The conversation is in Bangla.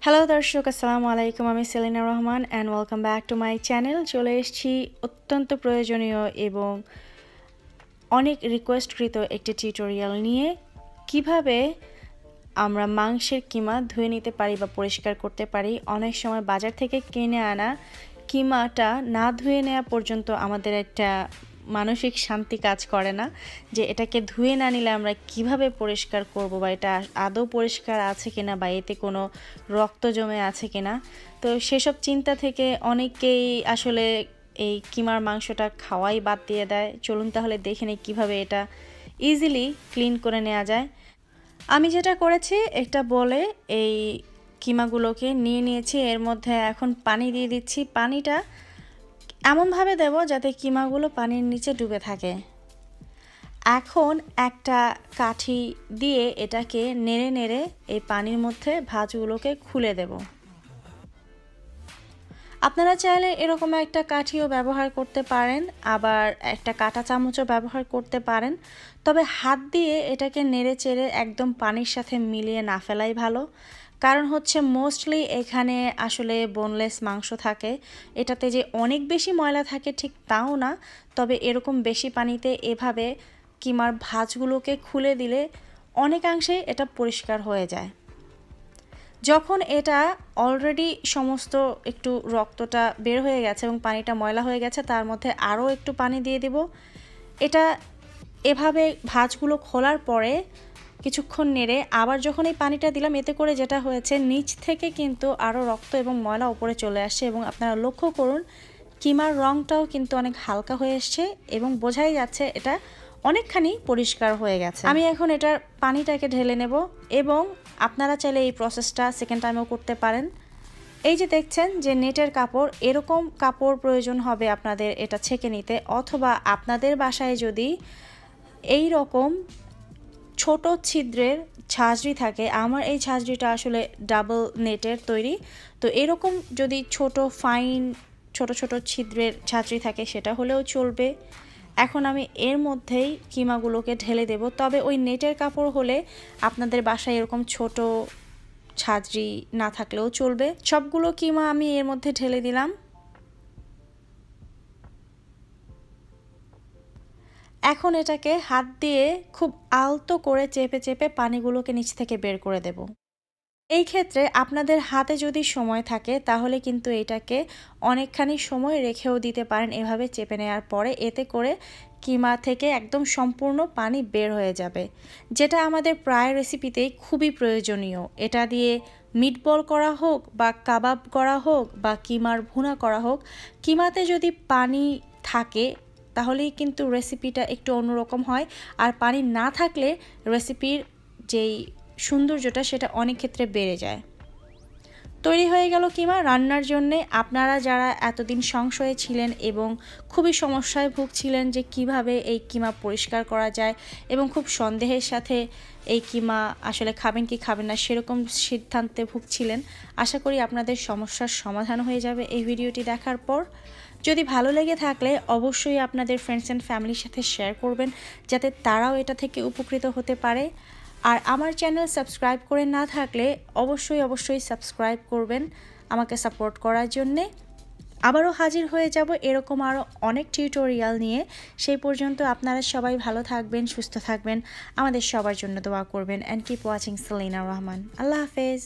হ্যালো দর্শক, আসসালামু আলাইকুম। আমি Selina Rahman and welcome back to my channel. চলে এসেছি অত্যন্ত প্রয়োজনীয় এবং অনেক রিকোয়েস্টকৃত একটি টিউটোরিয়াল নিয়ে, কিভাবে আমরা মাংসের কিমা ধুয়ে নিতে পারি বা পরিষ্কার করতে পারি। অনেক সময় বাজার থেকে কিনে আনা কিমাটা না ধুয়ে নেওয়া পর্যন্ত আমাদের একটা মানসিক শান্তি কাজ করে না, যে এটাকে ধুয়ে না নিলে আমরা কিভাবে পরিষ্কার করব, বা এটা আদৌ পরিষ্কার আছে কিনা, বা এতে কোনো রক্ত জমে আছে কিনা। তো সেসব চিন্তা থেকে অনেকেই আসলে এই কিমার মাংসটা খাওয়াই বাদ দিয়ে দেয়। চলুন তাহলে দেখে নিই কীভাবে এটা ইজিলি ক্লিন করে নেওয়া যায়। আমি যেটা করেছি, একটা বলে এই কিমাগুলোকে নিয়ে নিয়েছি। এর মধ্যে এখন পানি দিয়ে দিচ্ছি। পানিটা এমনভাবে দেব যাতে কিমাগুলো পানির নিচে ডুবে থাকে। এখন একটা কাঠি দিয়ে এটাকে নেড়ে নেড়ে এই পানির মধ্যে ভাঁজগুলোকে খুলে দেব। আপনারা চাইলে এরকম একটা কাঠিও ব্যবহার করতে পারেন, আবার একটা কাঁটা চামচও ব্যবহার করতে পারেন। তবে হাত দিয়ে এটাকে নেড়ে চেড়ে একদম পানির সাথে মিলিয়ে না ফেলাই ভালো। কারণ হচ্ছে মোস্টলি এখানে আসলে বোনলেস মাংস থাকে। এটাতে যে অনেক বেশি ময়লা থাকে ঠিক তাও না, তবে এরকম বেশি পানিতে এভাবে কিমার ভাঁজগুলোকে খুলে দিলে অনেকাংশে এটা পরিষ্কার হয়ে যায়। যখন এটা অলরেডি সমস্ত একটু রক্তটা বের হয়ে গেছে এবং পানিটা ময়লা হয়ে গেছে, তার মধ্যে আরও একটু পানি দিয়ে দেব। এটা এভাবে ভাঁজগুলো খোলার পরে কিছুক্ষণ নেড়ে আবার যখন এই পানিটা দিলাম, এতে করে যেটা হয়েছে, নিচ থেকে কিন্তু আরও রক্ত এবং ময়লা উপরে চলে আসছে। এবং আপনারা লক্ষ্য করুন, কিমার রঙটাও কিন্তু অনেক হালকা হয়ে এসছে এবং বোঝাই যাচ্ছে এটা অনেকখানি পরিষ্কার হয়ে গেছে। আমি এখন এটার পানিটাকে ঢেলে নেব এবং আপনারা চাইলে এই প্রসেসটা সেকেন্ড টাইমও করতে পারেন। এই যে দেখছেন যে নেটের কাপড়, এরকম কাপড় প্রয়োজন হবে আপনাদের এটা ছেঁকে নিতে। অথবা আপনাদের বাসায় যদি এই রকম ছোট ছিদ্রের ছাঁচড়ি থাকে, আমার এই ছাঁচড়িটা আসলে ডাবল নেটের তৈরি, তো এরকম যদি ছোট ফাইন ছোট ছোট ছিদ্রের ছাঁচড়ি থাকে সেটা হলেও চলবে। এখন আমি এর মধ্যেই কিমাগুলোকে ঢেলে দেব। তবে ওই নেটের কাপড় হলে আপনাদের বাসায় এরকম ছোট ছাঁচড়ি না থাকলেও চলবে। সবগুলো কিমা আমি এর মধ্যে ঢেলে দিলাম। এখন এটাকে হাত দিয়ে খুব আলতো করে চেপে চেপে পানিগুলোকে নিচ থেকে বের করে দেব। এই ক্ষেত্রে আপনাদের হাতে যদি সময় থাকে তাহলে কিন্তু এটাকে অনেকখানি সময় রেখেও দিতে পারেন এভাবে চেপে নেওয়ার পরে। এতে করে কিমা থেকে একদম সম্পূর্ণ পানি বের হয়ে যাবে, যেটা আমাদের প্রায় রেসিপিতেই খুবই প্রয়োজনীয়। এটা দিয়ে মিটবল করা হোক বা কাবাব করা হোক বা কিমার ভুনা করা হোক, কিমাতে যদি পানি থাকে তাহলেই কিন্তু রেসিপিটা একটু অন্যরকম হয়। আর পানি না থাকলে রেসিপির যেই সৌন্দর্যটা সেটা অনেক ক্ষেত্রে বেড়ে যায়। তৈরি হয়ে গেল কিমা রান্নার জন্যে। আপনারা যারা এতদিন সংশয়ে ছিলেন এবং খুবই সমস্যায় ভুগছিলেন যে কিভাবে এই কিমা পরিষ্কার করা যায় এবং খুব সন্দেহের সাথে এই কিমা আসলে খাবেন কি খাবেন না সেরকম সিদ্ধান্তে ভুগছিলেন, আশা করি আপনাদের সমস্যার সমাধান হয়ে যাবে এই ভিডিওটি দেখার পর। যদি ভালো লেগে থাকলে অবশ্যই আপনাদের ফ্রেন্ডস অ্যান্ড ফ্যামিলির সাথে শেয়ার করবেন, যাতে তারাও এটা থেকে উপকৃত হতে পারে। আর আমার চ্যানেল সাবস্ক্রাইব করে না থাকলে অবশ্যই সাবস্ক্রাইব করবেন আমাকে সাপোর্ট করার জন্যে। আবারও হাজির হয়ে যাব এরকম আরও অনেক টিউটোরিয়াল নিয়ে। সেই পর্যন্ত আপনারা সবাই ভালো থাকবেন, সুস্থ থাকবেন, আমাদের সবার জন্য দোয়া করবেন। And keep watching Selina Rahman. আল্লাহ হাফেজ।